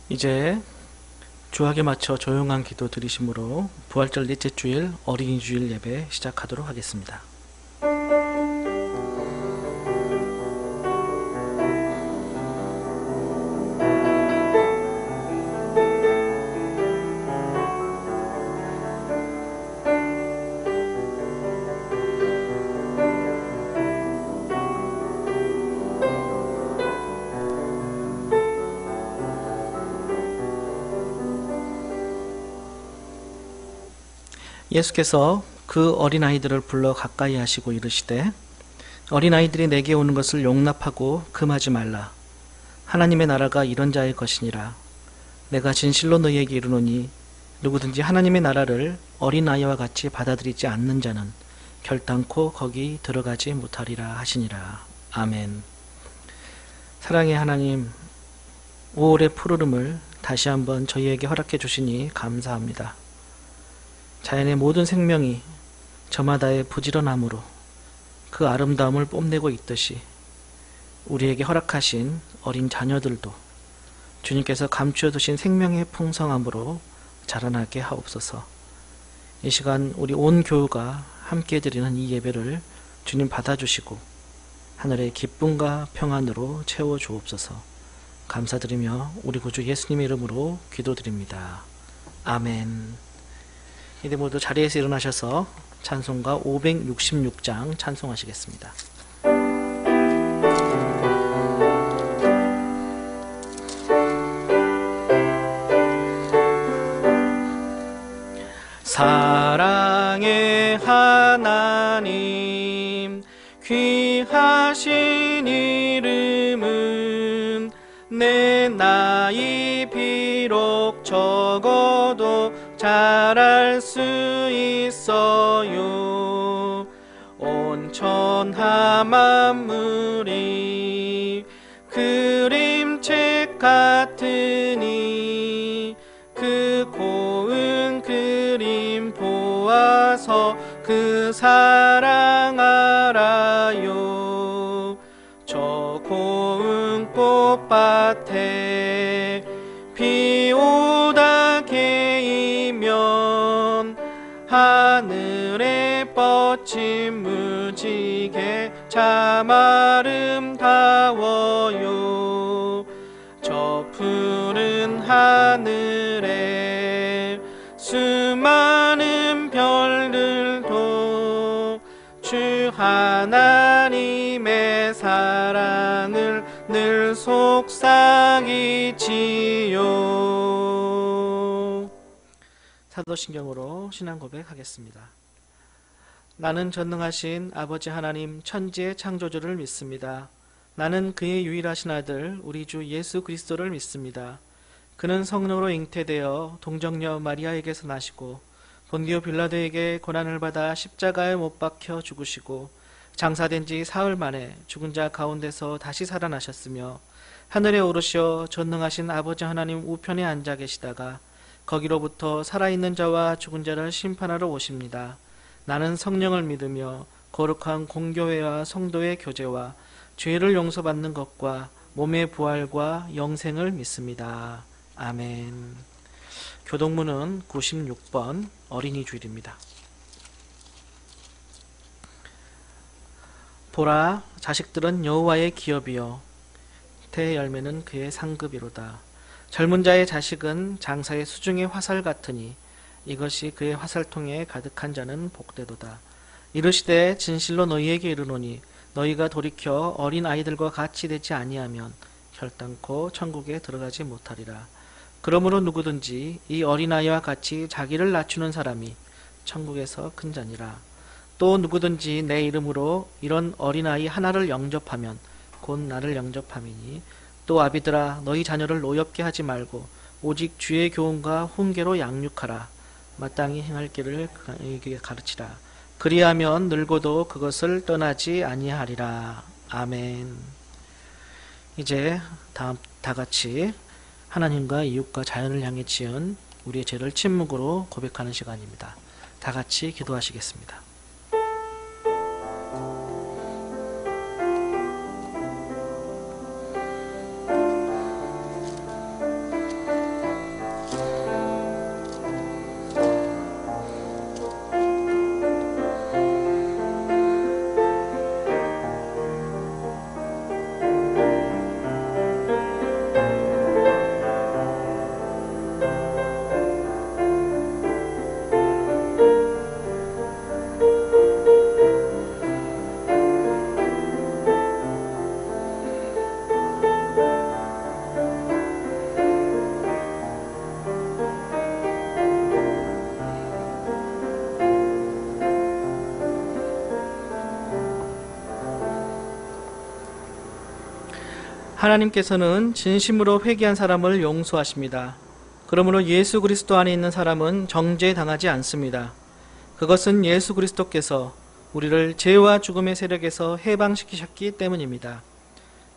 이제 주학에 맞춰 조용한 기도 드리심으로 부활절 넷째 주일 어린이 주일 예배 시작하도록 하겠습니다. 예수께서 그 어린아이들을 불러 가까이 하시고 이르시되 어린아이들이 내게 오는 것을 용납하고 금하지 말라. 하나님의 나라가 이런 자의 것이니라. 내가 진실로 너희에게 이르노니 누구든지 하나님의 나라를 어린아이와 같이 받아들이지 않는 자는 결단코 거기 들어가지 못하리라 하시니라. 아멘. 사랑의 하나님, 5월의 푸르름을 다시 한번 저희에게 허락해 주시니 감사합니다. 자연의 모든 생명이 저마다의 부지런함으로 그 아름다움을 뽐내고 있듯이 우리에게 허락하신 어린 자녀들도 주님께서 감추어 두신 생명의 풍성함으로 자라나게 하옵소서. 이 시간 우리 온 교우가 함께 드리는 이 예배를 주님 받아주시고 하늘의 기쁨과 평안으로 채워 주옵소서. 감사드리며 우리 구주 예수님의 이름으로 기도드립니다. 아멘. 이제 모두 자리에서 일어나셔서 찬송가 566장 찬송하시겠습니다. 사랑의 하나님, 귀하신 이름은 내 나이 비록 적어도 잘할 수 있어요. 온 천하 만물이 그림책 같으니 그 고운 그림 보아서 그 사랑 알아요. 저 고운 꽃밭에 비 오다 개이면 하늘에 뻗친 무지개 참 아름다워요. 저 푸른 하늘에 수많은 별들도 주 하나님의 사랑을 늘 속삭이지요. 사도신경으로 신앙 고백하겠습니다. 나는 전능하신 아버지 하나님 천지의 창조주를 믿습니다. 나는 그의 유일하신 아들 우리 주 예수 그리스도를 믿습니다. 그는 성령으로 잉태되어 동정녀 마리아에게서 나시고 본디오 빌라도에게 고난을 받아 십자가에 못 박혀 죽으시고 장사된 지 사흘 만에 죽은 자 가운데서 다시 살아나셨으며 하늘에 오르시어 전능하신 아버지 하나님 우편에 앉아 계시다가 거기로부터 살아있는 자와 죽은 자를 심판하러 오십니다. 나는 성령을 믿으며 거룩한 공교회와 성도의 교제와 죄를 용서받는 것과 몸의 부활과 영생을 믿습니다. 아멘. 교동문은 96번 어린이 주일입니다. 보라, 자식들은 여호와의 기업이요 태 열매는 그의 상급이로다. 젊은 자의 자식은 장사의 수중의 화살 같으니 이것이 그의 화살통에 가득한 자는 복되도다. 이르시되 진실로 너희에게 이르노니 너희가 돌이켜 어린 아이들과 같이 되지 아니하면 결단코 천국에 들어가지 못하리라. 그러므로 누구든지 이 어린아이와 같이 자기를 낮추는 사람이 천국에서 큰 자니라. 또 누구든지 내 이름으로 이런 어린아이 하나를 영접하면 곧 나를 영접함이니 또 아비들아 너희 자녀를 노엽게 하지 말고 오직 주의 교훈과 훈계로 양육하라. 마땅히 행할 길을 그에게 가르치라. 그리하면 늙어도 그것을 떠나지 아니하리라. 아멘. 이제 다 같이 하나님과 이웃과 자연을 향해 지은 우리의 죄를 침묵으로 고백하는 시간입니다. 다 같이 기도하시겠습니다. 하나님께서는 진심으로 회개한 사람을 용서하십니다. 그러므로 예수 그리스도 안에 있는 사람은 정죄당하지 않습니다. 그것은 예수 그리스도께서 우리를 죄와 죽음의 세력에서 해방시키셨기 때문입니다.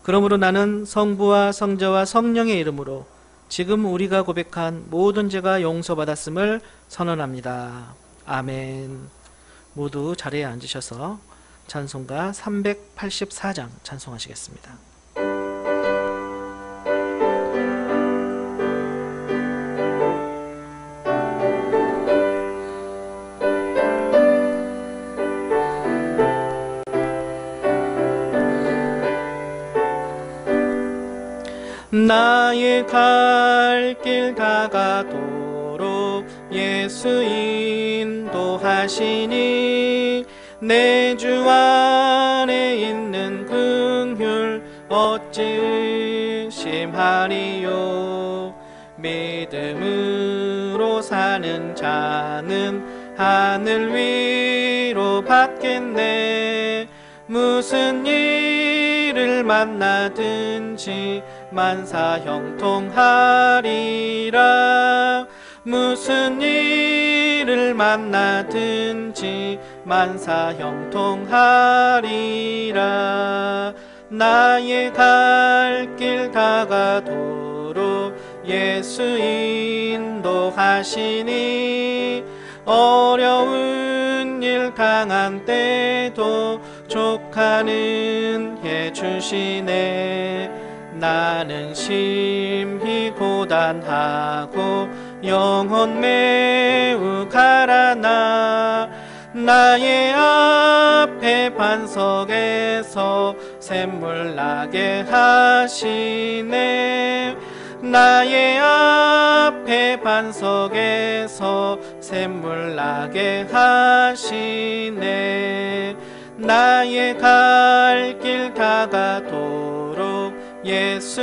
그러므로 나는 성부와 성자와 성령의 이름으로 지금 우리가 고백한 모든 죄가 용서받았음을 선언합니다. 아멘. 모두 자리에 앉으셔서 찬송가 384장 찬송하시겠습니다. 나의 갈 길 다가도록 예수 인도하시니 내 주 안에 있는 긍휼 어찌 의심하리요. 믿음으로 사는 자는 하늘 위로 받겠네. 무슨 일을 만나든지 만사 형통하리라. 무슨 일을 만나든지 만사 형통하리라. 나의 갈 길 다가도록 예수 인도하시니 어려운 일 당한 때도 족하는 해 주시네. 나는 심히 고단하고 영혼 매우 가라나. 나의 앞에 반석에서 샘물 나게 하시네. 나의 앞에 반석에서 샘물 나게 하시네. 나의 갈 길 다가도록 예수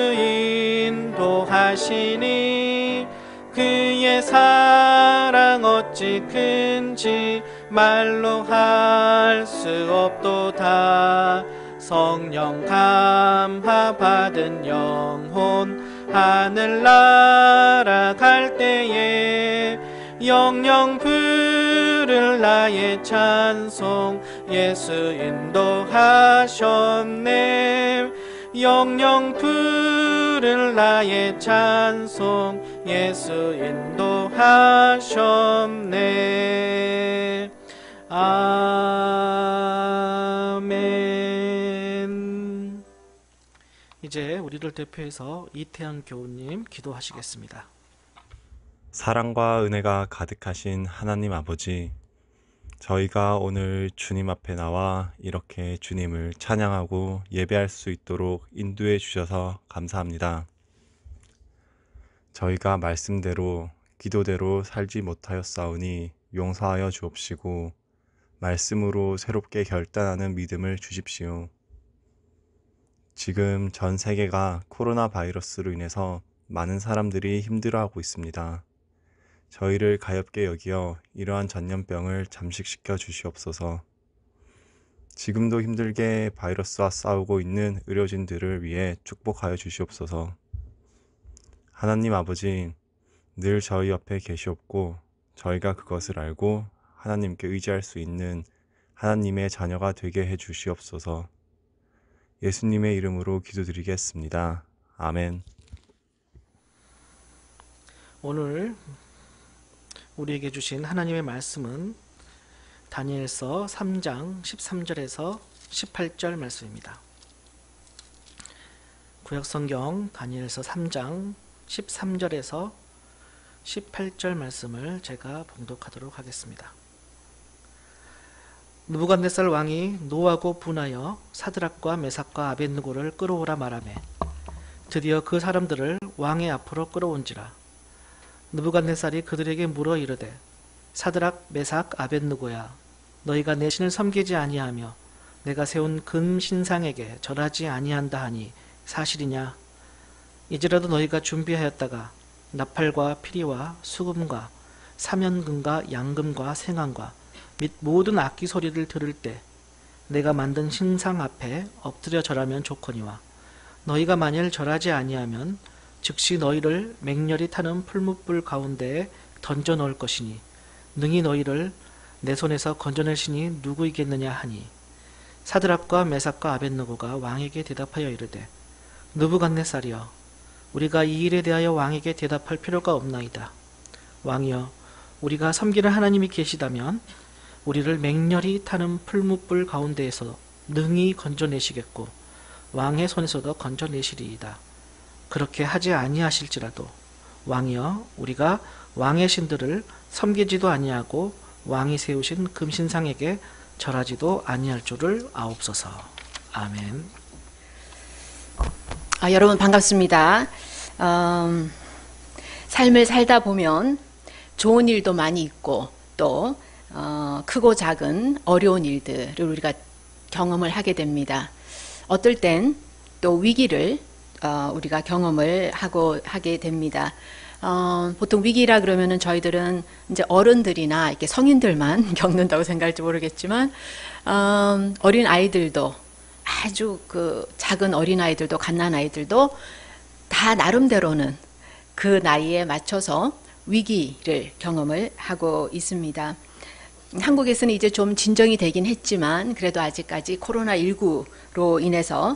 인도하시니 그의 사랑 어찌 큰지 말로 할 수 없도다. 성령 감화 받은 영혼 하늘 날아갈 때에 영영 부를 나의 찬송 예수 인도하셨네. 영영 부를 나의 찬송 예수 인도하셨네. 아멘. 이제 우리를 대표해서 이태현 교우님 기도하시겠습니다. 사랑과 은혜가 가득하신 하나님 아버지, 저희가 오늘 주님 앞에 나와 이렇게 주님을 찬양하고 예배할 수 있도록 인도해 주셔서 감사합니다. 저희가 말씀대로 기도대로 살지 못하였사오니 용서하여 주옵시고 말씀으로 새롭게 결단하는 믿음을 주십시오. 지금 전 세계가 코로나 바이러스로 인해서 많은 사람들이 힘들어하고 있습니다. 저희를 가엾게 여기어 이러한 전염병을 잠식시켜 주시옵소서. 지금도 힘들게 바이러스와 싸우고 있는 의료진들을 위해 축복하여 주시옵소서. 하나님 아버지, 늘 저희 옆에 계시옵고 저희가 그것을 알고 하나님께 의지할 수 있는 하나님의 자녀가 되게 해 주시옵소서. 예수님의 이름으로 기도드리겠습니다. 아멘. 오늘 우리에게 주신 하나님의 말씀은 다니엘서 3장 13절에서 18절 말씀입니다. 구약성경 다니엘서 3장 13절에서 18절 말씀을 제가 봉독하도록 하겠습니다. 느부갓네살 왕이 노하고 분하여 사드락과 메삭과 아벳느고를 끌어오라 말하매 드디어 그 사람들을 왕의 앞으로 끌어온지라. 느부갓네살이 그들에게 물어 이르되 사드락 메삭 아벳느고야, 너희가 내 신을 섬기지 아니하며 내가 세운 금 신상에게 절하지 아니한다 하니 사실이냐? 이제라도 너희가 준비하였다가 나팔과 피리와 수금과 사면금과 양금과 생황과 및 모든 악기 소리를 들을 때 내가 만든 신상 앞에 엎드려 절하면 좋거니와 너희가 만일 절하지 아니하면 즉시 너희를 맹렬히 타는 풀무불 가운데에 던져 넣을 것이니 능히 너희를 내 손에서 건져낼 신이 누구이겠느냐 하니 사드랍과 메삭과 아벳느고가 왕에게 대답하여 이르되 느부갓네살이여 우리가 이 일에 대하여 왕에게 대답할 필요가 없나이다. 왕이여 우리가 섬기는 하나님이 계시다면 우리를 맹렬히 타는 풀무불 가운데에서 능히 건져내시겠고 왕의 손에서도 건져내시리이다. 그렇게 하지 아니하실지라도 왕이여 우리가 왕의 신들을 섬기지도 아니하고 왕이 세우신 금신상에게 절하지도 아니할 줄을 아옵소서. 아멘. 여러분 반갑습니다. 삶을 살다 보면 좋은 일도 많이 있고 또 크고 작은 어려운 일들을 우리가 경험을 하게 됩니다. 어떨 땐 또 위기를 우리가 경험을 하게 됩니다. 보통 위기라 그러면은 저희들은 이제 어른들이나 이렇게 성인들만 겪는다고 생각할지 모르겠지만 어린 아이들도 아주 그 작은 어린 아이들도 갓난 아이들도 다 나름대로는 그 나이에 맞춰서 위기를 경험을 하고 있습니다. 한국에서는 이제 좀 진정이 되긴 했지만 그래도 아직까지 코로나19로 인해서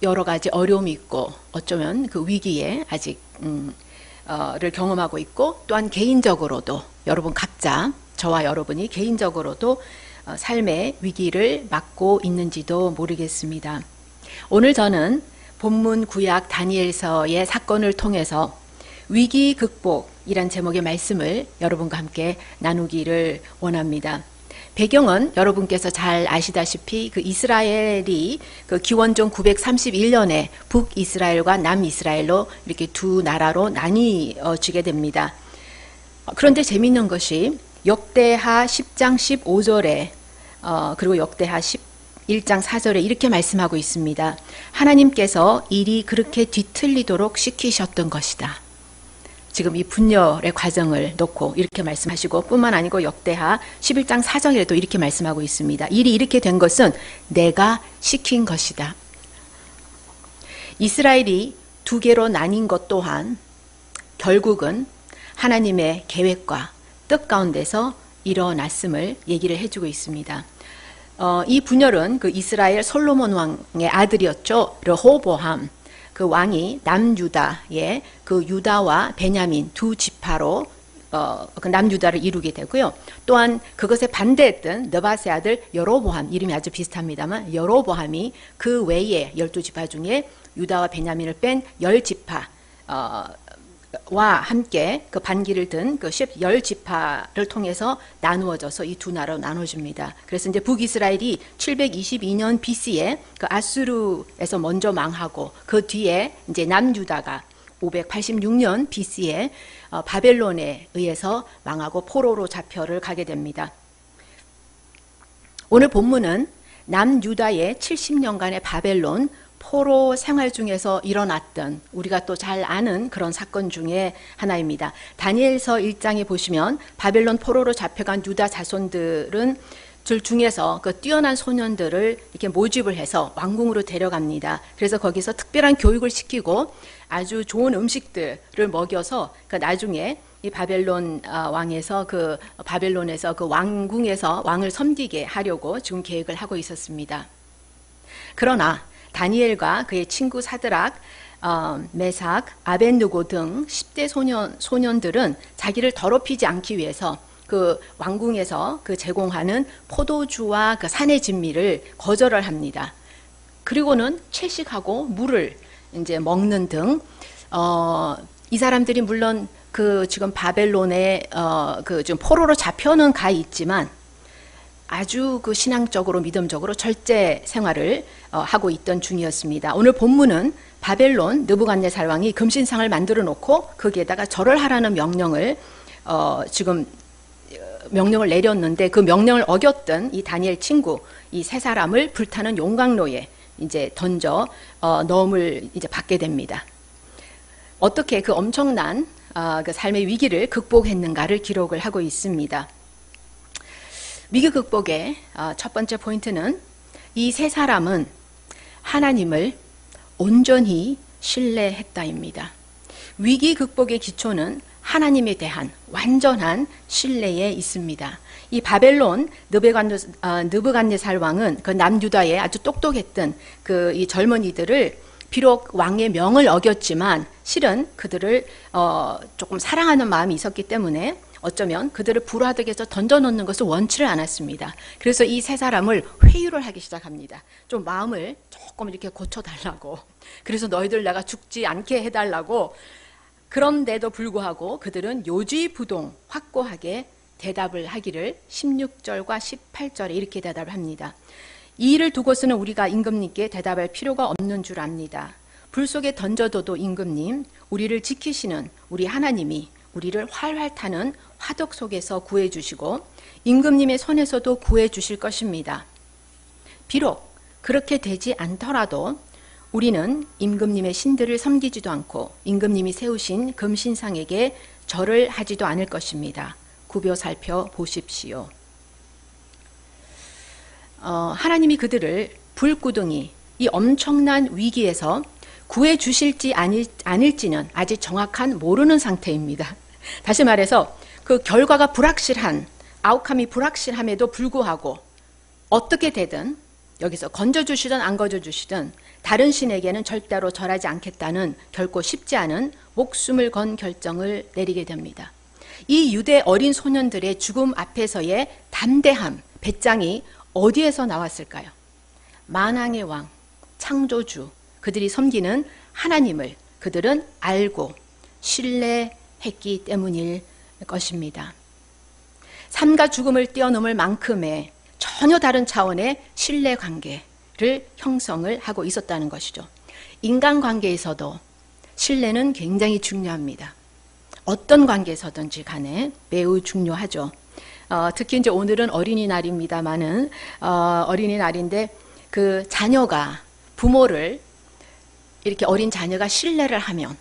여러 가지 어려움이 있고 어쩌면 그 위기에 아직 를 경험하고 있고 또한 개인적으로도 여러분 각자 저와 여러분이 개인적으로도 삶의 위기를 맞고 있는지도 모르겠습니다. 오늘 저는 본문 구약 다니엘서의 사건을 통해서 위기 극복이란 제목의 말씀을 여러분과 함께 나누기를 원합니다. 배경은 여러분께서 잘 아시다시피 그 이스라엘이 그 기원전 931년에 북이스라엘과 남이스라엘로 이렇게 두 나라로 나뉘어지게 됩니다. 그런데 재미있는 것이 역대하 10장 15절에 그리고 역대하 11장 4절에 이렇게 말씀하고 있습니다. 하나님께서 일이 그렇게 뒤틀리도록 시키셨던 것이다. 지금 이 분열의 과정을 놓고 이렇게 말씀하시고 뿐만 아니고 역대하 11장 4절에도 이렇게 말씀하고 있습니다. 일이 이렇게 된 것은 내가 시킨 것이다. 이스라엘이 두 개로 나뉜 것 또한 결국은 하나님의 계획과 뜻 가운데서 일어났음을 얘기를 해주고 있습니다. 이 분열은 그 이스라엘 솔로몬 왕의 아들이었죠. 르호보암 그 왕이 남유다의 그 유다와 베냐민 두 지파로 그 남유다를 이루게 되고요. 또한 그것에 반대했던 느밧의 아들 여로보암, 이름이 아주 비슷합니다만 여로보암이 그 외에 12지파 중에 유다와 베냐민을 뺀 10지파 와 함께 그 반기를 든 그 10지파를 통해서 나누어져서 이 두 나라로 나눠집니다. 그래서 이제 북이스라엘이 722년 BC에 그 아수르에서 먼저 망하고 그 뒤에 이제 남유다가 586년 BC에 바벨론에 의해서 망하고 포로로 잡혀를 가게 됩니다. 오늘 본문은 남유다의 70년간의 바벨론 포로 생활 중에서 일어났던 우리가 또 잘 아는 그런 사건 중에 하나입니다. 다니엘서 1장에 보시면 바벨론 포로로 잡혀간 유다 자손들은 중에서 그 뛰어난 소년들을 이렇게 모집을 해서 왕궁으로 데려갑니다. 그래서 거기서 특별한 교육을 시키고 아주 좋은 음식들을 먹여서 그 나중에 이 바벨론 왕에서 그 바벨론에서 그 왕궁에서 왕을 섬기게 하려고 지금 계획을 하고 있었습니다. 그러나 다니엘과 그의 친구 사드락, 메삭, 아벳느고 등 10대 소년들은 자기를 더럽히지 않기 위해서 그 왕궁에서 그 제공하는 포도주와 그 산의 진미를 거절을 합니다. 그리고는 채식하고 물을 이제 먹는 등 이 사람들이 물론 그 지금 바벨론에 그 지금 포로로 잡혀는 가 있지만 아주 그 신앙적으로 믿음적으로 절제 생활을 하고 있던 중이었습니다. 오늘 본문은 바벨론 느부갓네살 왕이 금신상을 만들어 놓고 거기에다가 절을 하라는 명령을 지금 명령을 내렸는데 그 명령을 어겼던 이 다니엘 친구 이 세 사람을 불타는 용광로에 이제 던져 넣음을 이제 받게 됩니다. 어떻게 그 엄청난 그 삶의 위기를 극복했는가를 기록을 하고 있습니다. 위기 극복의 첫 번째 포인트는 이 세 사람은 하나님을 온전히 신뢰했다입니다. 위기 극복의 기초는 하나님에 대한 완전한 신뢰에 있습니다. 이 바벨론 느부갓네살 왕은 그 남유다의 아주 똑똑했던 그 이 젊은이들을 비록 왕의 명을 어겼지만 실은 그들을 조금 사랑하는 마음이 있었기 때문에 어쩌면 그들을 불화덕에서 던져놓는 것을 원치를 않았습니다. 그래서 이 세 사람을 회유를 하기 시작합니다. 좀 마음을 조금 이렇게 고쳐달라고. 그래서 너희들 내가 죽지 않게 해달라고. 그런데도 불구하고 그들은 요지부동 확고하게 대답을 하기를 16절과 18절에 이렇게 대답을 합니다. 이 일을 두고서는 우리가 임금님께 대답할 필요가 없는 줄 압니다. 불 속에 던져둬도 임금님, 우리를 지키시는 우리 하나님이 우리를 활활 타는 화덕 속에서 구해주시고 임금님의 손에서도 구해주실 것입니다. 비록 그렇게 되지 않더라도 우리는 임금님의 신들을 섬기지도 않고 임금님이 세우신 금신상에게 절을 하지도 않을 것입니다. 구벼 살펴보십시오. 하나님이 그들을 불구덩이, 이 엄청난 위기에서 구해주실지 아닐지는 아직 정확한 모르는 상태입니다. 다시 말해서 그 결과가 불확실한, 아웃컴이 불확실함에도 불구하고 어떻게 되든 여기서 건져주시든 안 건져주시든 다른 신에게는 절대로 절하지 않겠다는 결코 쉽지 않은 목숨을 건 결정을 내리게 됩니다. 이 유대 어린 소년들의 죽음 앞에서의 담대함, 배짱이 어디에서 나왔을까요? 만왕의 왕, 창조주, 그들이 섬기는 하나님을 그들은 알고 신뢰했기 때문일 것입니다. 삶과 죽음을 뛰어넘을 만큼의 전혀 다른 차원의 신뢰관계를 형성을 하고 있었다는 것이죠. 인간관계에서도 신뢰는 굉장히 중요합니다. 어떤 관계에서든지 간에 매우 중요하죠. 특히 이제 오늘은 어린이날입니다만은 어린이날인데 그 자녀가 부모를 이렇게 어린 자녀가 신뢰를 하면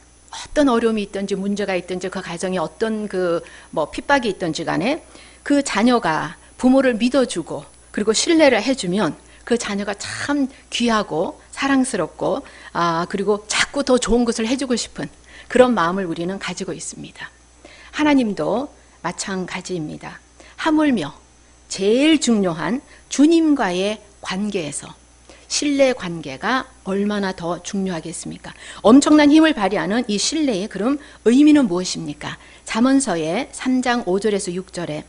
어떤 어려움이 있든지 문제가 있든지 그 가정에 어떤 그 뭐 핍박이 있든지 간에 그 자녀가 부모를 믿어주고 그리고 신뢰를 해주면 그 자녀가 참 귀하고 사랑스럽고 그리고 자꾸 더 좋은 것을 해주고 싶은 그런 마음을 우리는 가지고 있습니다. 하나님도 마찬가지입니다. 하물며 제일 중요한 주님과의 관계에서 신뢰 관계가 얼마나 더 중요하겠습니까? 엄청난 힘을 발휘하는 이 신뢰의 그럼 의미는 무엇입니까? 잠언서의 3장 5절에서 6절에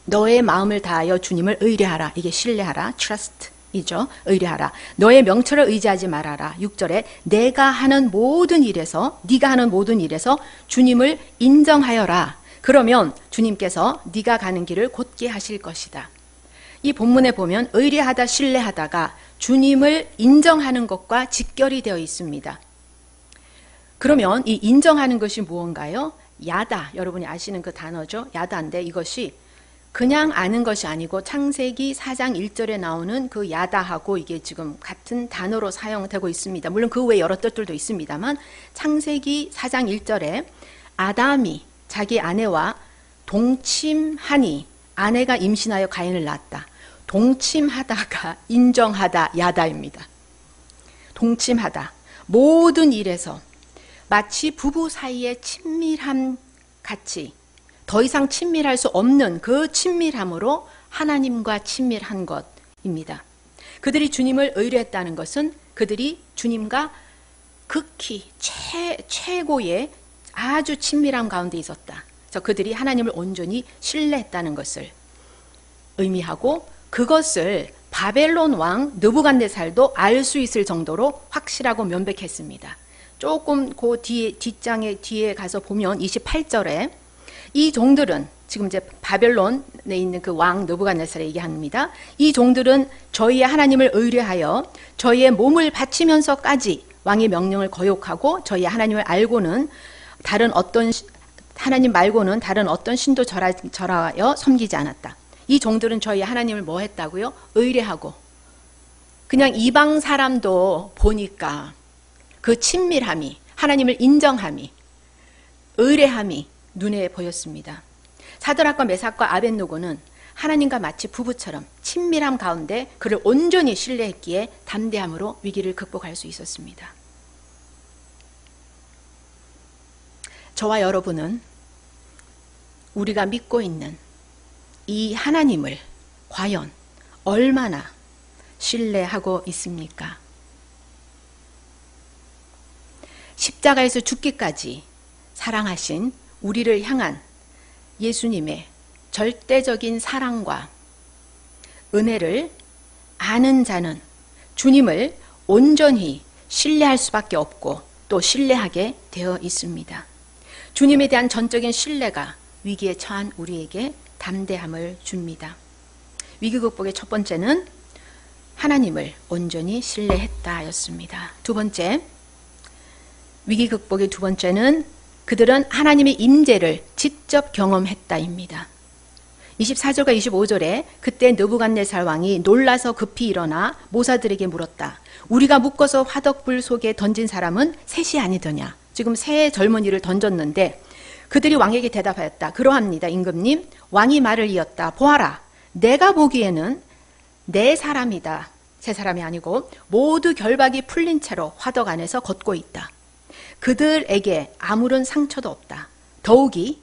너의 마음을 다하여 주님을 의뢰하라. 이게 신뢰하라. trust이죠. 의뢰하라. 너의 명철을 의지하지 말아라. 6절에 내가 하는 모든 일에서 네가 하는 모든 일에서 주님을 인정하여라. 그러면 주님께서 네가 가는 길을 곧게 하실 것이다. 이 본문에 보면 의뢰하다 신뢰하다가 주님을 인정하는 것과 직결이 되어 있습니다. 그러면 이 인정하는 것이 무언가요? 야다. 여러분이 아시는 그 단어죠. 야다인데 이것이 그냥 아는 것이 아니고 창세기 4장 1절에 나오는 그 야다하고 이게 지금 같은 단어로 사용되고 있습니다. 물론 그 외에 여러 뜻들도 있습니다만 창세기 4장 1절에 아담이 자기 아내와 동침하니 아내가 임신하여 가인을 낳았다. 동침하다가 인정하다 야다입니다. 동침하다. 모든 일에서 마치 부부 사이의 친밀함 같이 더 이상 친밀할 수 없는 그 친밀함으로 하나님과 친밀한 것입니다. 그들이 주님을 의뢰했다는 것은 그들이 주님과 극히 최고의 아주 친밀함 가운데 있었다. 그래서 그들이 하나님을 온전히 신뢰했다는 것을 의미하고 그것을 바벨론 왕 느부갓네살도 알 수 있을 정도로 확실하고 명백했습니다. 조금 그 뒷장에 뒤에 가서 보면 28절에 이 종들은 지금 이제 바벨론에 있는 그 왕 느부갓네살을 얘기합니다. 이 종들은 저희의 하나님을 의뢰하여 저희의 몸을 바치면서까지 왕의 명령을 거역하고 저희의 하나님을 알고는 다른 어떤 하나님 말고는 다른 어떤 신도 절하여 섬기지 않았다. 이 종들은 저희 하나님을 뭐 했다고요? 의뢰하고 그냥 이방 사람도 보니까 그 친밀함이 하나님을 인정함이 의뢰함이 눈에 보였습니다. 사드락과 메삭과 아벳노고는 하나님과 마치 부부처럼 친밀함 가운데 그를 온전히 신뢰했기에 담대함으로 위기를 극복할 수 있었습니다. 저와 여러분은 우리가 믿고 있는 이 하나님을 과연 얼마나 신뢰하고 있습니까? 십자가에서 죽기까지 사랑하신 우리를 향한 예수님의 절대적인 사랑과 은혜를 아는 자는 주님을 온전히 신뢰할 수밖에 없고 또 신뢰하게 되어 있습니다. 주님에 대한 전적인 신뢰가 위기에 처한 우리에게 담대함을 줍니다. 위기 극복의 첫 번째는 하나님을 온전히 신뢰했다였습니다. 두 번째, 위기 극복의 두 번째는 그들은 하나님의 임재를 직접 경험했다입니다. 24절과 25절에 그때 느부갓네살 왕이 놀라서 급히 일어나 모사들에게 물었다. 우리가 묶어서 화덕불 속에 던진 사람은 셋이 아니더냐. 지금 세 젊은이를 던졌는데 그들이 왕에게 대답하였다. 그러합니다. 임금님. 왕이 말을 이었다. 보아라. 내가 보기에는 네 사람이다. 세 사람이 아니고 모두 결박이 풀린 채로 화덕 안에서 걷고 있다. 그들에게 아무런 상처도 없다. 더욱이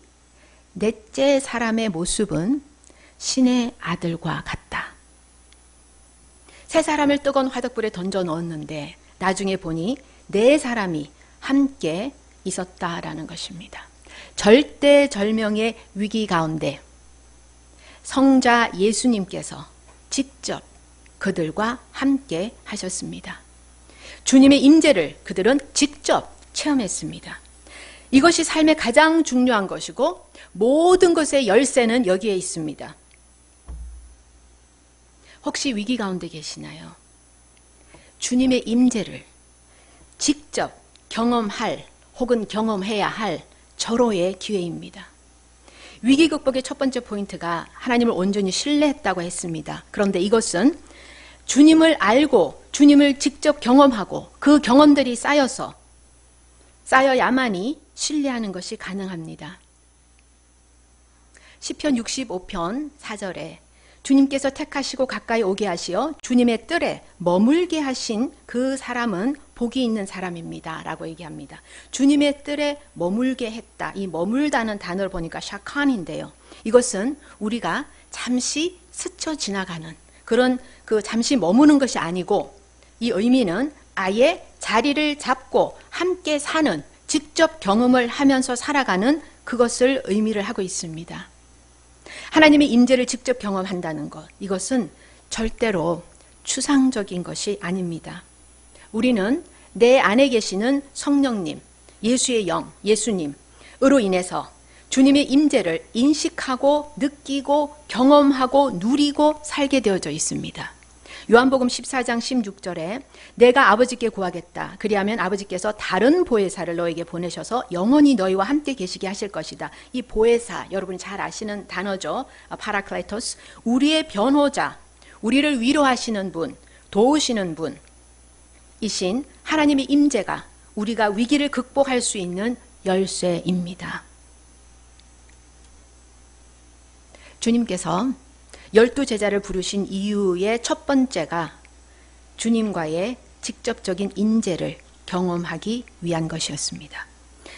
넷째 사람의 모습은 신의 아들과 같다. 세 사람을 뜨거운 화덕불에 던져 넣었는데 나중에 보니 네 사람이 함께 있었다라는 것입니다. 절대절명의 위기 가운데 성자 예수님께서 직접 그들과 함께 하셨습니다. 주님의 임재를 그들은 직접 체험했습니다. 이것이 삶의 가장 중요한 것이고 모든 것의 열쇠는 여기에 있습니다. 혹시 위기 가운데 계시나요? 주님의 임재를 직접 경험할 혹은 경험해야 할 절호의 기회입니다. 위기 극복의 첫 번째 포인트가 하나님을 온전히 신뢰했다고 했습니다. 그런데 이것은 주님을 알고 주님을 직접 경험하고 그 경험들이 쌓여야만이 신뢰하는 것이 가능합니다. 시편 65편 4절에 주님께서 택하시고 가까이 오게 하시어 주님의 뜰에 머물게 하신 그 사람은 복이 있는 사람입니다 라고 얘기합니다. 주님의 뜰에 머물게 했다. 이 머물다는 단어를 보니까 샤칸인데요. 이것은 우리가 잠시 스쳐 지나가는 그런 잠시 머무는 것이 아니고 이 의미는 아예 자리를 잡고 함께 사는 직접 경험을 하면서 살아가는 그것을 의미를 하고 있습니다. 하나님의 임재를 직접 경험한다는 것, 이것은 절대로 추상적인 것이 아닙니다. 우리는 내 안에 계시는 성령님, 예수의 영, 예수님으로 인해서 주님의 임재를 인식하고 느끼고 경험하고 누리고 살게 되어져 있습니다. 요한복음 14장 16절에 내가 아버지께 구하겠다. 그리하면 아버지께서 다른 보혜사를 너에게 보내셔서 영원히 너희와 함께 계시게 하실 것이다. 이 보혜사, 여러분이 잘 아시는 단어죠. 파라클레토스, 우리의 변호자, 우리를 위로하시는 분, 도우시는 분이신 하나님의 임재가 우리가 위기를 극복할 수 있는 열쇠입니다. 주님께서 12제자를 부르신 이유의 첫 번째가 주님과의 직접적인 임재를 경험하기 위한 것이었습니다.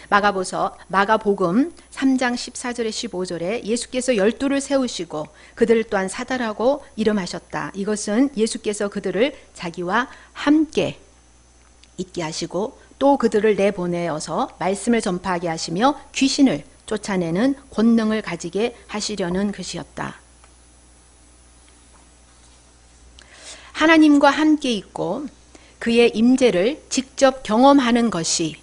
마가복음 3장 14절에 15절에 예수께서 12를 세우시고 그들을 또한 사달하고 이름하셨다. 이것은 예수께서 그들을 자기와 함께 있게 하시고 또 그들을 내보내어서 말씀을 전파하게 하시며 귀신을 쫓아내는 권능을 가지게 하시려는 것이었다. 하나님과 함께 있고 그의 임재를 직접 경험하는 것이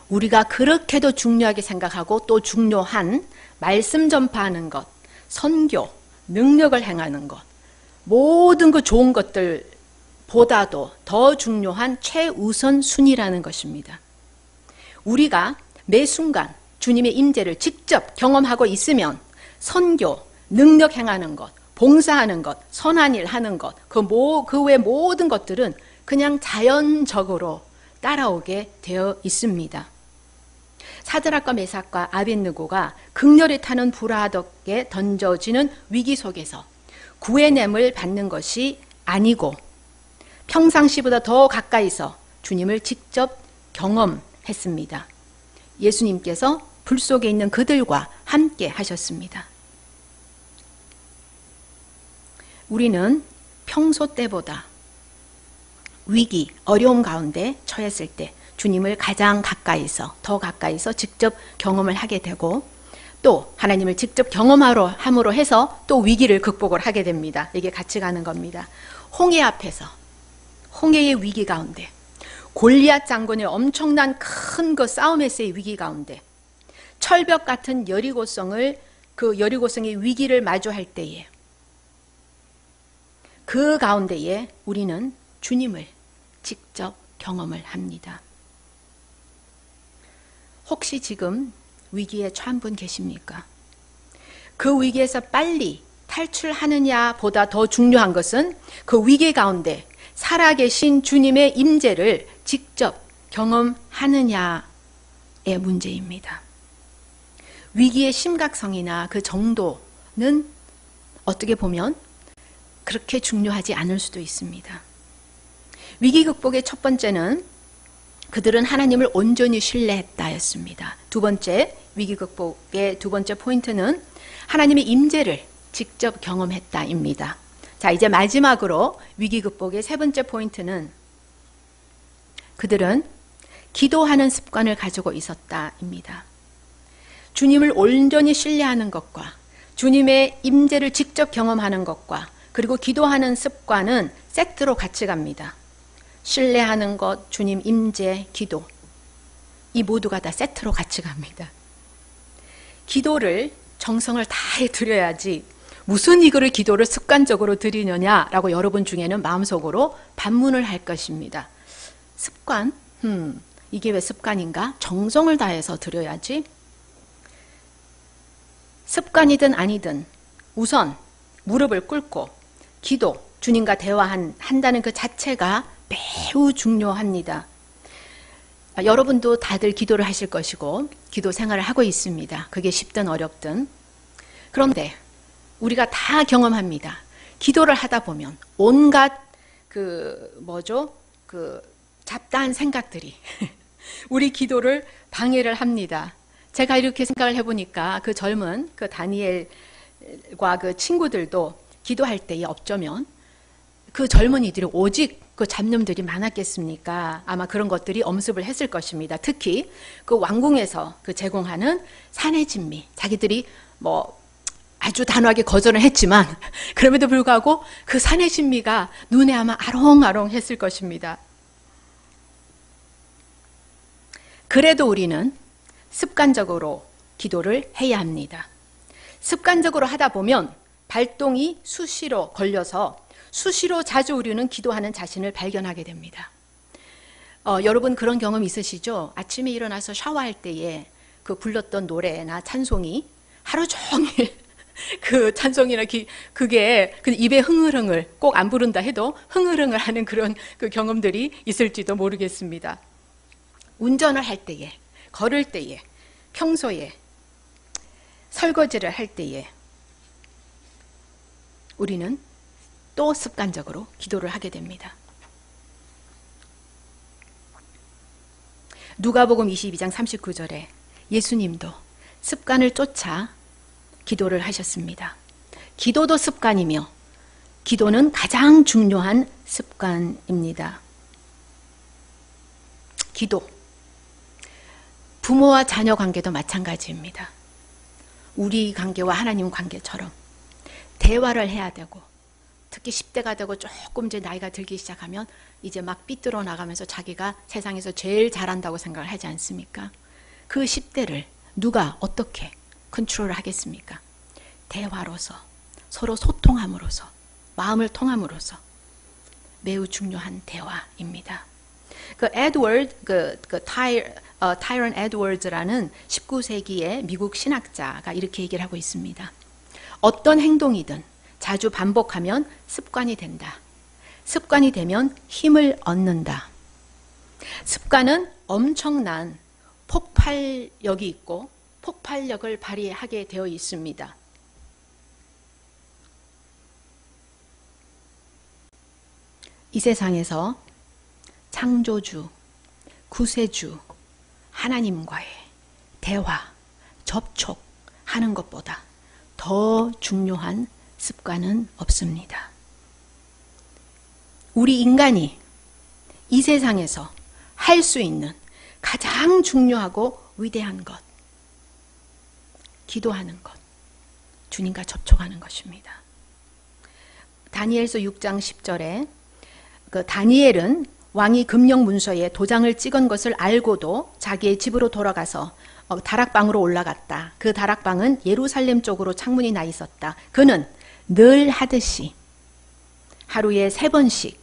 우리가 그렇게도 중요하게 생각하고 또 중요한 말씀 전파하는 것, 선교, 능력을 행하는 것, 모든 그 좋은 것들보다도 더 중요한 최우선 순위라는 것입니다. 우리가 매 순간 주님의 임재를 직접 경험하고 있으면 선교, 능력 행하는 것, 봉사하는 것, 선한 일 하는 것, 그 외 모든 것들은 그냥 자연적으로 따라오게 되어 있습니다. 사드락과 메삭과 아벳느고가 극렬히 타는 불화덕에 던져지는 위기 속에서 구애냄을 받는 것이 아니고 평상시보다 더 가까이서 주님을 직접 경험했습니다. 예수님께서 불 속에 있는 그들과 함께 하셨습니다. 우리는 평소 때보다 위기, 어려움 가운데 처했을 때 주님을 가장 가까이서, 더 가까이서 직접 경험을 하게 되고 또 하나님을 직접 경험함으로 해서 또 위기를 극복을 하게 됩니다. 이게 같이 가는 겁니다. 홍해 앞에서, 홍해의 위기 가운데, 골리앗 장군의 엄청난 큰 그 싸움에서의 위기 가운데, 철벽 같은 그 여리고성의 위기를 마주할 때에, 그 가운데에 우리는 주님을 직접 경험을 합니다. 혹시 지금 위기에 처한 분 계십니까? 그 위기에서 빨리 탈출하느냐 보다 더 중요한 것은 그 위기 가운데 살아계신 주님의 임재를 직접 경험하느냐의 문제입니다. 위기의 심각성이나 그 정도는 어떻게 보면 그렇게 중요하지 않을 수도 있습니다. 위기 극복의 첫 번째는 그들은 하나님을 온전히 신뢰했다였습니다. 두 번째, 위기 극복의 두 번째 포인트는 하나님의 임재를 직접 경험했다입니다. 자, 이제 마지막으로 위기 극복의 세 번째 포인트는 그들은 기도하는 습관을 가지고 있었다입니다. 주님을 온전히 신뢰하는 것과 주님의 임재를 직접 경험하는 것과 그리고 기도하는 습관은 세트로 같이 갑니다. 신뢰하는 것, 주님 임재, 기도. 이 모두가 다 세트로 같이 갑니다. 기도를 정성을 다해 드려야지 무슨 이거를 기도를 습관적으로 드리느냐라고 여러분 중에는 마음속으로 반문을 할 것입니다. 습관? 이게 왜 습관인가? 정성을 다해서 드려야지. 습관이든 아니든 우선 무릎을 꿇고 기도, 주님과 대화한다는 그 자체가 매우 중요합니다. 여러분도 다들 기도를 하실 것이고 기도 생활을 하고 있습니다. 그게 쉽든 어렵든. 그런데 우리가 다 경험합니다. 기도를 하다 보면 온갖 잡다한 생각들이 우리 기도를 방해를 합니다. 제가 이렇게 생각을 해보니까 그 젊은 그 다니엘과 그 친구들도 기도할 때에 어쩌면 그 젊은이들이 오직 그 잡념들이 많았겠습니까? 아마 그런 것들이 엄습을 했을 것입니다. 특히 그 왕궁에서 그 제공하는 산의 진미, 자기들이 아주 단호하게 거절을 했지만 그럼에도 불구하고 그 산의 진미가 눈에 아마 아롱아롱 했을 것입니다. 그래도 우리는 습관적으로 기도를 해야 합니다. 습관적으로 하다 보면 발동이 수시로 걸려서 수시로 자주 우리는 기도하는 자신을 발견하게 됩니다. 여러분 그런 경험 있으시죠? 아침에 일어나서 샤워할 때에 그 불렀던 노래나 찬송이 하루 종일 그 찬송이나 그게 입에 흥얼흥얼 꼭 안 부른다 해도 흥얼흥얼 하는 그런 그 경험들이 있을지도 모르겠습니다. 운전을 할 때에, 걸을 때에, 평소에, 설거지를 할 때에 우리는 또 습관적으로 기도를 하게 됩니다. 누가복음 22장 39절에 예수님도 습관을 쫓아 기도를 하셨습니다. 기도도 습관이며 기도는 가장 중요한 습관입니다. 기도. 부모와 자녀 관계도 마찬가지입니다. 우리 관계와 하나님 관계처럼 대화를 해야 되고 특히 10대가 되고 조금 이제 나이가 들기 시작하면 이제 막 삐뚤어 나가면서 자기가 세상에서 제일 잘한다고 생각을 하지 않습니까? 그 10대를 누가 어떻게 컨트롤을 하겠습니까? 대화로서, 서로 소통함으로써, 마음을 통함으로써 매우 중요한 대화입니다. 타이런 에드워즈라는 19세기의 미국 신학자가 이렇게 얘기를 하고 있습니다. 어떤 행동이든 자주 반복하면 습관이 된다. 습관이 되면 힘을 얻는다. 습관은 엄청난 폭발력이 있고 폭발력을 발휘하게 되어 있습니다. 이 세상에서 창조주, 구세주, 하나님과의 대화, 접촉하는 것보다 더 중요한 습관은 없습니다. 우리 인간이 이 세상에서 할 수 있는 가장 중요하고 위대한 것, 기도하는 것, 주님과 접촉하는 것입니다. 다니엘서 6장 10절에 그 다니엘은 왕이 금령 문서에 도장을 찍은 것을 알고도 자기의 집으로 돌아가서 다락방으로 올라갔다. 그 다락방은 예루살렘 쪽으로 창문이 나 있었다. 그는 늘 하듯이 하루에 3번씩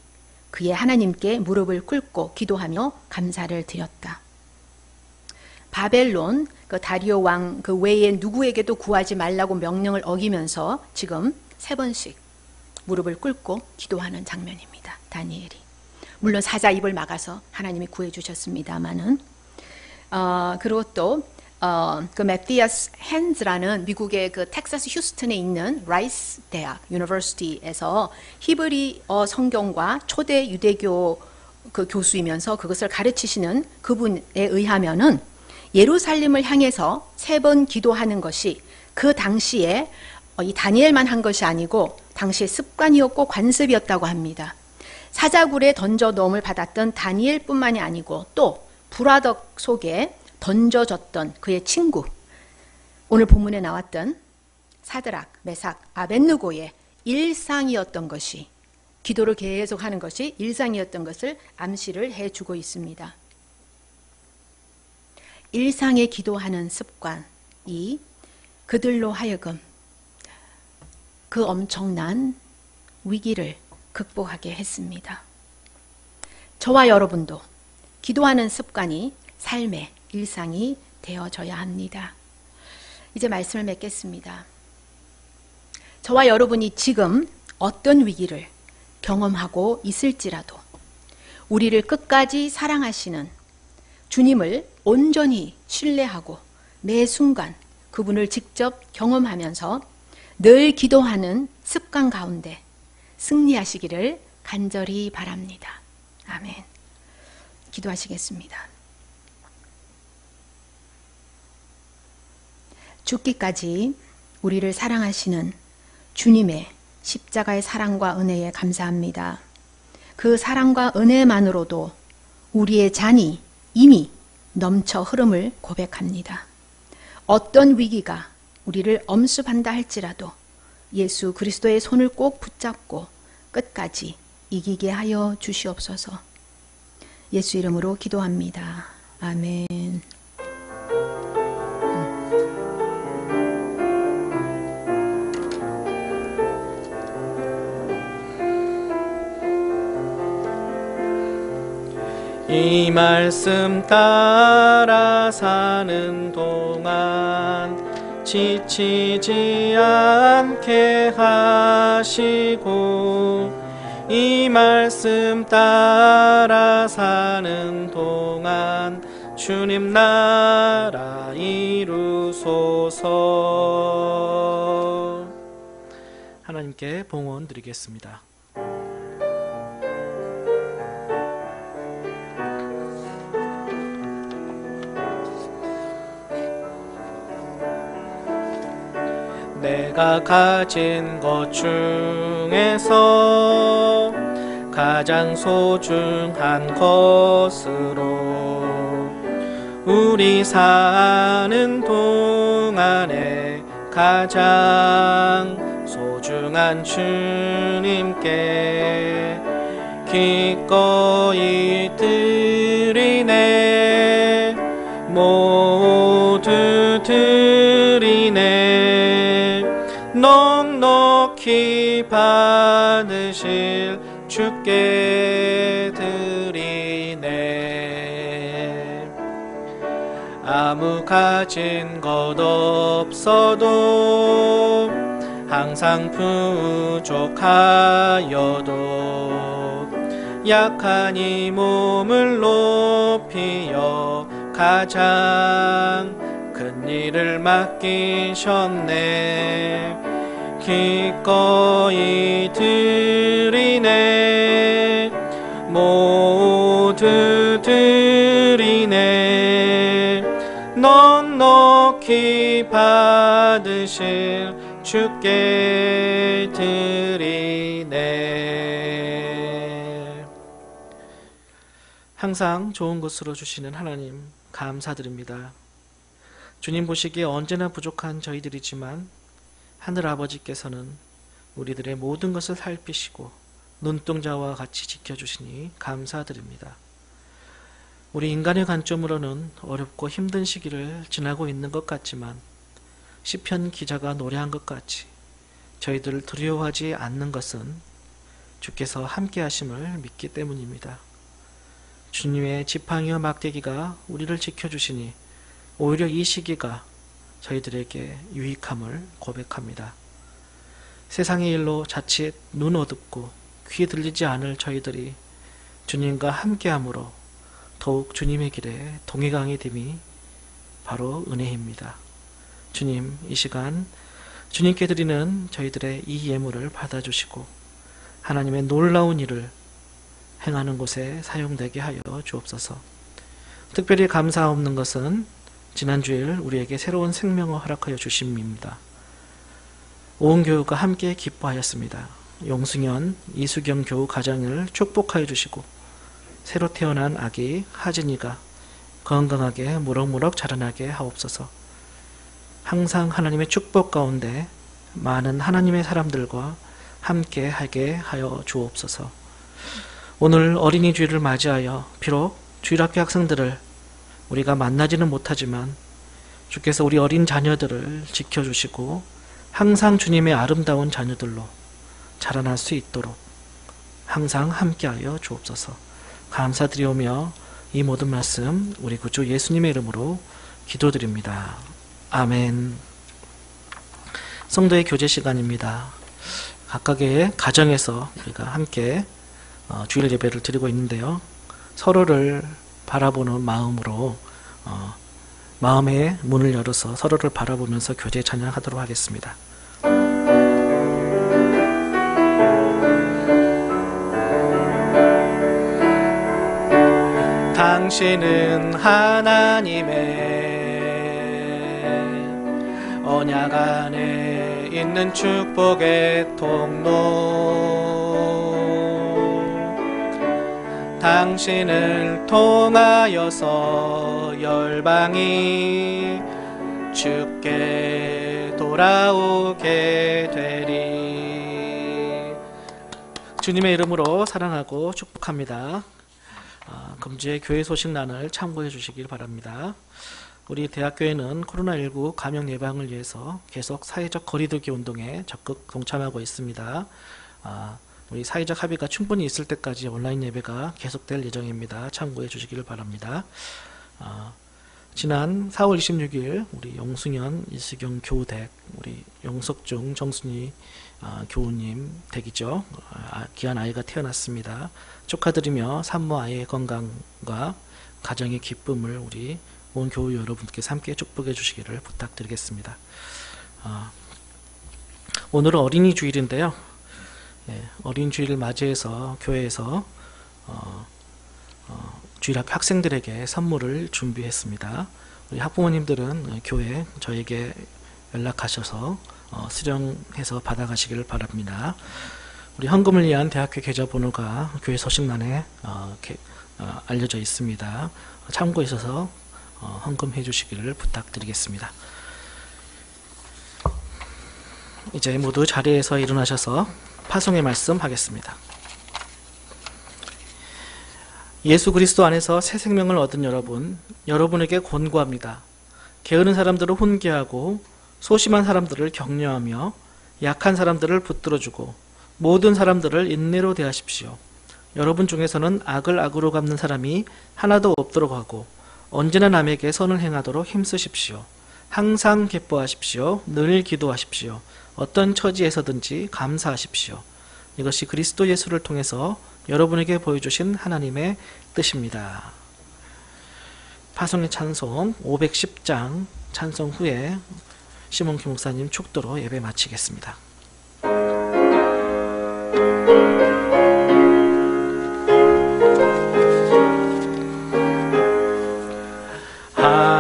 그의 하나님께 무릎을 꿇고 기도하며 감사를 드렸다. 바벨론 그 다리오 왕 그 외에 누구에게도 구하지 말라고 명령을 어기면서 지금 3번씩 무릎을 꿇고 기도하는 장면입니다. 다니엘이. 물론 사자 입을 막아서 하나님이 구해 주셨습니다만은 그리고 또 그 매티아스 핸즈라는 미국의 그 텍사스 휴스턴에 있는 라이스 대학 유니버시티에서 히브리어 성경과 초대 유대교 그 교수이면서 그것을 가르치시는 그분에 의하면은 예루살렘을 향해서 3번 기도하는 것이 그 당시에 이 다니엘만 한 것이 아니고 당시의 습관이었고 관습이었다고 합니다. 사자굴에 던져 넣음을 받았던 다니엘뿐만이 아니고 또 불화덕 속에 던져졌던 그의 친구, 오늘 본문에 나왔던 사드락, 메삭, 아벳느고의 일상이었던 것이, 기도를 계속하는 것이 일상이었던 것을 암시를 해주고 있습니다. 일상에 기도하는 습관이 그들로 하여금 그 엄청난 위기를 극복하게 했습니다. 저와 여러분도 기도하는 습관이 삶의 일상이 되어져야 합니다. 이제 말씀을 맺겠습니다. 저와 여러분이 지금 어떤 위기를 경험하고 있을지라도 우리를 끝까지 사랑하시는 주님을 온전히 신뢰하고 매 순간 그분을 직접 경험하면서 늘 기도하는 습관 가운데 승리하시기를 간절히 바랍니다. 아멘. 기도하시겠습니다. 죽기까지 우리를 사랑하시는 주님의 십자가의 사랑과 은혜에 감사합니다. 그 사랑과 은혜만으로도 우리의 잔이 이미 넘쳐 흐름을 고백합니다. 어떤 위기가 우리를 엄습한다 할지라도 예수 그리스도의 손을 꼭 붙잡고 끝까지 이기게 하여 주시옵소서. 예수 이름으로 기도합니다. 아멘. 이 말씀 따라 사는 동안 지치지 않게 하시고 이 말씀 따라 사는 동안 주님 나라 이루소서. 하나님께 봉헌 드리겠습니다. 내가 가진 것 중에서 가장 소중한 것으로 우리 사는 동안에 가장 소중한 주님께 기꺼이 드리네. 모두 드리네. 넉넉히 받으실 주께 드리네. 아무 가진 것 없어도 항상 부족하여도 약한 이 몸을 높이어 가장 큰 일을 맡기셨네. 기꺼이 드리네. 속히 받으실 주께 드리네. 항상 좋은 것으로 주시는 하나님 감사드립니다. 주님 보시기에 언제나 부족한 저희들이지만 하늘 아버지께서는 우리들의 모든 것을 살피시고 눈동자와 같이 지켜주시니 감사드립니다. 우리 인간의 관점으로는 어렵고 힘든 시기를 지나고 있는 것 같지만 시편 기자가 노래한 것 같이 저희들을 두려워하지 않는 것은 주께서 함께 하심을 믿기 때문입니다. 주님의 지팡이와 막대기가 우리를 지켜주시니 오히려 이 시기가 저희들에게 유익함을 고백합니다. 세상의 일로 자칫 눈 어둡고 귀에 들리지 않을 저희들이 주님과 함께함으로 더욱 주님의 길에 동행하게 됨이 바로 은혜입니다. 주님, 이 시간 주님께 드리는 저희들의 이 예물을 받아주시고 하나님의 놀라운 일을 행하는 곳에 사용되게 하여 주옵소서. 특별히 감사 없는 것은 지난 주일 우리에게 새로운 생명을 허락하여 주심입니다. 온 교우가 함께 기뻐하였습니다. 용승현, 이수경 교우 가정을 축복하여 주시고 새로 태어난 아기 하진이가 건강하게 무럭무럭 자라나게 하옵소서. 항상 하나님의 축복 가운데 많은 하나님의 사람들과 함께 하게 하여 주옵소서. 오늘 어린이 주일을 맞이하여 비록 주일학교 학생들을 우리가 만나지는 못하지만 주께서 우리 어린 자녀들을 지켜주시고 항상 주님의 아름다운 자녀들로 자라날 수 있도록 항상 함께하여 주옵소서. 감사드리오며 이 모든 말씀 우리 구주 예수님의 이름으로 기도드립니다. 아멘. 성도의 교제 시간입니다. 각각의 가정에서 우리가 함께 주일 예배를 드리고 있는데요. 서로를 바라보는 마음으로 마음의 문을 열어서 서로를 바라보면서 교제 찬양하도록 하겠습니다. 당신은 하나님의 언약 안에 있는 축복의 통로, 당신을 통하여서 열방이 주께 돌아오게 되리. 주님의 이름으로 사랑하고 축복합니다. 금주의 교회 소식란을 참고해 주시길 바랍니다. 우리 대학교에는 코로나19 감염 예방을 위해서 계속 사회적 거리두기 운동에 적극 동참하고 있습니다. 우리 사회적 합의가 충분히 있을 때까지 온라인 예배가 계속될 예정입니다. 참고해 주시길 바랍니다. 지난 4월 26일 우리 용승현 이수경 교우댁, 우리 용석중 정순희 교우님 댁이죠. 귀한 아이가 태어났습니다. 축하드리며 산모 아이의 건강과 가정의 기쁨을 우리 온 교우 여러분께서 함께 축복해 주시기를 부탁드리겠습니다. 오늘은 어린이 주일인데요. 어린 주일을 맞이해서 교회에서 주일학교 학생들에게 선물을 준비했습니다. 우리 학부모님들은 교회 저에게 연락하셔서 수령해서 받아가시기를 바랍니다. 우리 헌금을 위한 대학교 계좌번호가 교회 소식란에 알려져 있습니다. 참고하셔서 헌금해 주시기를 부탁드리겠습니다. 이제 모두 자리에서 일어나셔서 파송의 말씀 하겠습니다. 예수 그리스도 안에서 새 생명을 얻은 여러분에게 권고합니다. 게으른 사람들을 훈계하고 소심한 사람들을 격려하며 약한 사람들을 붙들어주고 모든 사람들을 인내로 대하십시오. 여러분 중에서는 악을 악으로 갚는 사람이 하나도 없도록 하고 언제나 남에게 선을 행하도록 힘쓰십시오. 항상 기뻐하십시오. 늘 기도하십시오. 어떤 처지에서든지 감사하십시오. 이것이 그리스도 예수를 통해서 여러분에게 보여주신 하나님의 뜻입니다. 파송의 찬송 510장 찬송 후에 시몬 목사님 축도로 예배 마치겠습니다.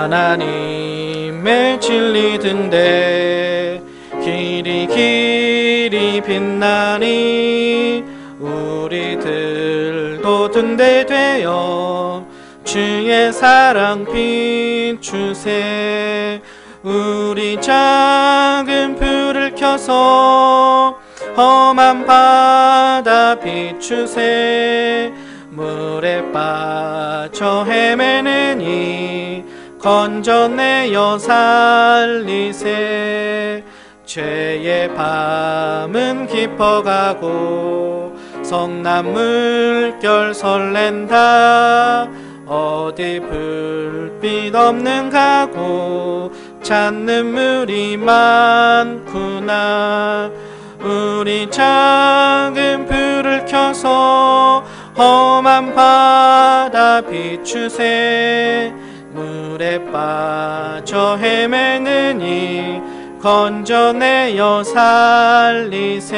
하나님의 삶의 진리든데 길이 길이 빛나니 우리들도 든대 되어 주의 사랑 비추세. 우리 작은 불을 켜서 험한 바다 비추세. 물에 빠져 헤매는 이 건져내어 살리세. 죄의 밤은 깊어가고 성난 물결 설렌다. 어디 불빛 없는 가고 찾는 물이 많구나. 우리 작은 불을 켜서 험한 바다 비추세. 물에 빠져 헤매는 이 건져내어 살리세.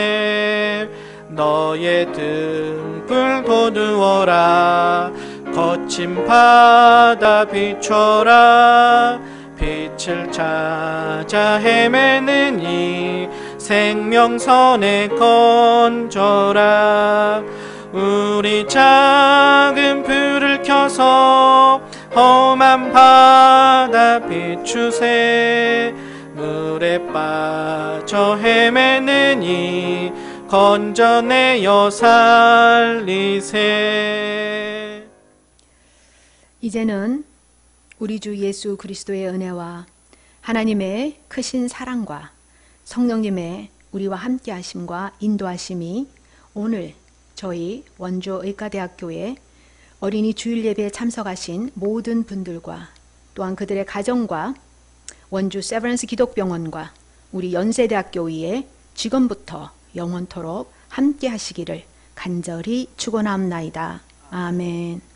너의 등불 돋우어라. 거친 바다 비춰라. 빛을 찾아 헤매는 이 생명선에 건져라. 우리 작은 불을 켜서 험한 바다 비추세. 물에 빠져 헤매는 이 건져내어 살리세. 이제는 우리 주 예수 그리스도의 은혜와 하나님의 크신 사랑과 성령님의 우리와 함께 하심과 인도하심이 오늘 저희 원주 의과대학교에 어린이 주일 예배에 참석하신 모든 분들과 또한 그들의 가정과 원주 세브란스 기독병원과 우리 연세대학교의 지금부터 영원토록 함께 하시기를 간절히 축원하옵나이다. 아멘.